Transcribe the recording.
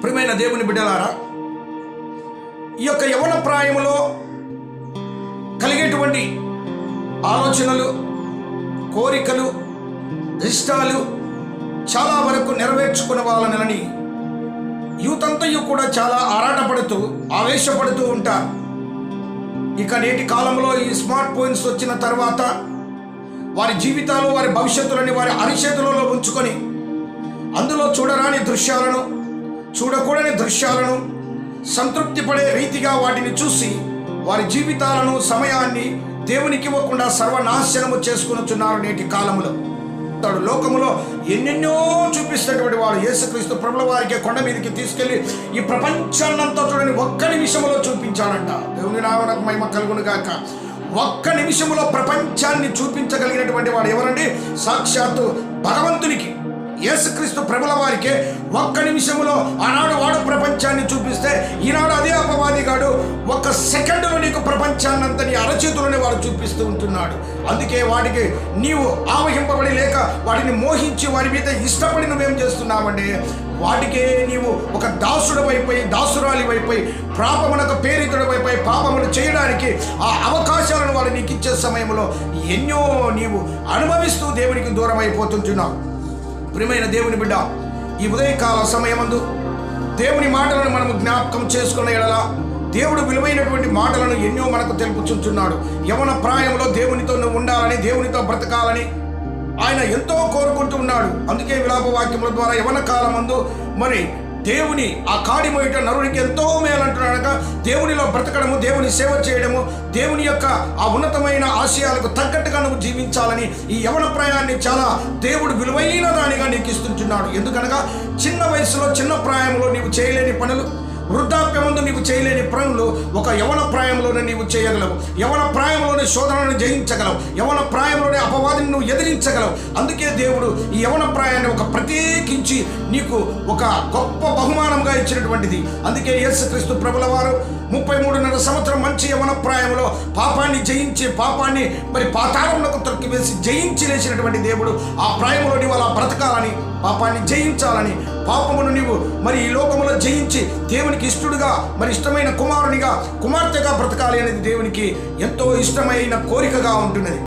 ప్రియమైన దేవుని బిడ్డలారా, ఈ యొక్క యవ్వన ప్రాయములో కలిగేటువంటి ఆలోచనలు, కోరికలు, ఇష్టాలు చాలా వరకు నెరవేర్చుకునే యూత్ అంతయు కూడా చాలా ఆరాటపడుతూ ఆవేశపడుతూ ఉంటారు. ఇక నేటి కాలంలో ఈ స్మార్ట్ ఫోన్స్ వచ్చిన తర్వాత వారి జీవితాలు, వారి భవిష్యత్తులని వారి అరిచేతులలో ఉంచుకొని అందులో చూడరాని దృశ్యాలను, చూడకూడని దృశ్యాలను సంతృప్తి పడే రీతిగా వాటిని చూసి వారి జీవితాలను, సమయాన్ని దేవునికి ఇవ్వకుండా సర్వనాశనము చేసుకునిచున్నారు. నేటి కాలంలో లోకములో ఎన్నెన్నో చూపిస్తున్నటువంటి వాడు యేసుక్రీస్తు ప్రభుల వారికి కొండ మీదకి తీసుకెళ్లి ఈ ప్రపంచాన్నంతా చూడని ఒక్క నిమిషంలో చూపించాడంట. దేవుని నామమునకు మహిమ కలుగును గాక. ఒక్క నిమిషంలో ప్రపంచాన్ని చూపించగలిగినటువంటి వాడు ఎవరండి? సాక్షాత్తు భగవంతునికి, యేసుక్రీస్తు ప్రభుల వారికే ఒక్క నిమిషంలో ఆనాడు వాడు ప్రపంచాన్ని చూపిస్తే, ఈనాడు అదే అపవాదిగాడు ఒక్క సెకండ్లో నీకు ప్రపంచాన్నంతని అరచేతులని వాడు చూపిస్తూ ఉంటున్నాడు. అందుకే వాటికి నీవు ఆవహింపబడి లేక వాటిని మోహించి వారి మీద ఇష్టపడి నువ్వేం చేస్తున్నావంటే వాటికే నీవు ఒక దాసుడు వైపోయి, దాసురాలి వైపోయి, పాపమునకు ప్రేరితుడు వైపోయి పాపమును చేయడానికి ఆ అవకాశాలను వాడు నీకు ఇచ్చే సమయంలో ఎన్నో నీవు అనుభవిస్తూ దేవునికి దూరం అయిపోతుంటున్నావు. ప్రియమైన దేవుని బిడ్డ, ఈ ఉదయకాల సమయమందు దేవుని మాటలను మనము జ్ఞాపకం చేసుకున్న ఎడల దేవుడు విలువైనటువంటి మాటలను ఎన్నో మనకు తెలుపుచుంటున్నాడు. యవ్వన ప్రాయంలో దేవునితో నువ్వు ఉండాలని, దేవునితో బ్రతకాలని ఆయన ఎంతో కోరుకుంటూ ఉన్నాడు. అందుకే విలాప వాక్యముల ద్వారా యవ్వన కాలమందు మరి దేవుని ఆ కాడి మోయట నరునికి ఎంతో మేలంటున్నాడక. దేవునిలో బ్రతకడము, దేవుని సేవ చేయడము, దేవుని యొక్క ఆ ఉన్నతమైన ఆశయాలకు తగ్గట్టుగా నువ్వు జీవించాలని ఈ యవ్వన ప్రాయాన్ని చాలా దేవుడు విలువైన దానిగా నీకు ఇస్తుంటున్నాడు. ఎందుకనగా చిన్న వయసులో, చిన్న ప్రాయంలో నీవు చేయలేని పనులు, వృద్ధాప్యమందు నీవు చేయలేని పనులు ఒక యవ్వన ప్రాయంలోనే నీవు చేయగలవు. యవ్వన ప్రాయంలోనే శోధనను జయించగలవు. యవ్వన ప్రాయంలోనే అపవాదిని నువ్వు ఎదిరించగలవు. అందుకే దేవుడు ఈ యవ్వన ప్రాయాన్ని ఒక ప్రత్యేకించి నీకు ఒక గొప్ప బహుమానంగా ఇచ్చినటువంటిది. అందుకే యేసుక్రీస్తు ప్రభుల వారు 33.5 సంవత్సరం మంచి యవ్వన ప్రాయంలో పాపాన్ని జయించి, పాపాన్ని మరి పాతాళంలోకి తొక్కివేసి జయించి లేచినటువంటి దేవుడు ఆ ప్రాయంలో నీవు అలా బ్రతకాలని, పాపాన్ని జయించాలని, పాపమును నీవు మరి ఈ లోకములో జయించి దేవునికి ఇష్టడుగా, మరి ఇష్టమైన కుమారునిగా, కుమార్తెగా బ్రతకాలి అనేది దేవునికి ఎంతో ఇష్టమైన కోరికగా ఉంటున్నది.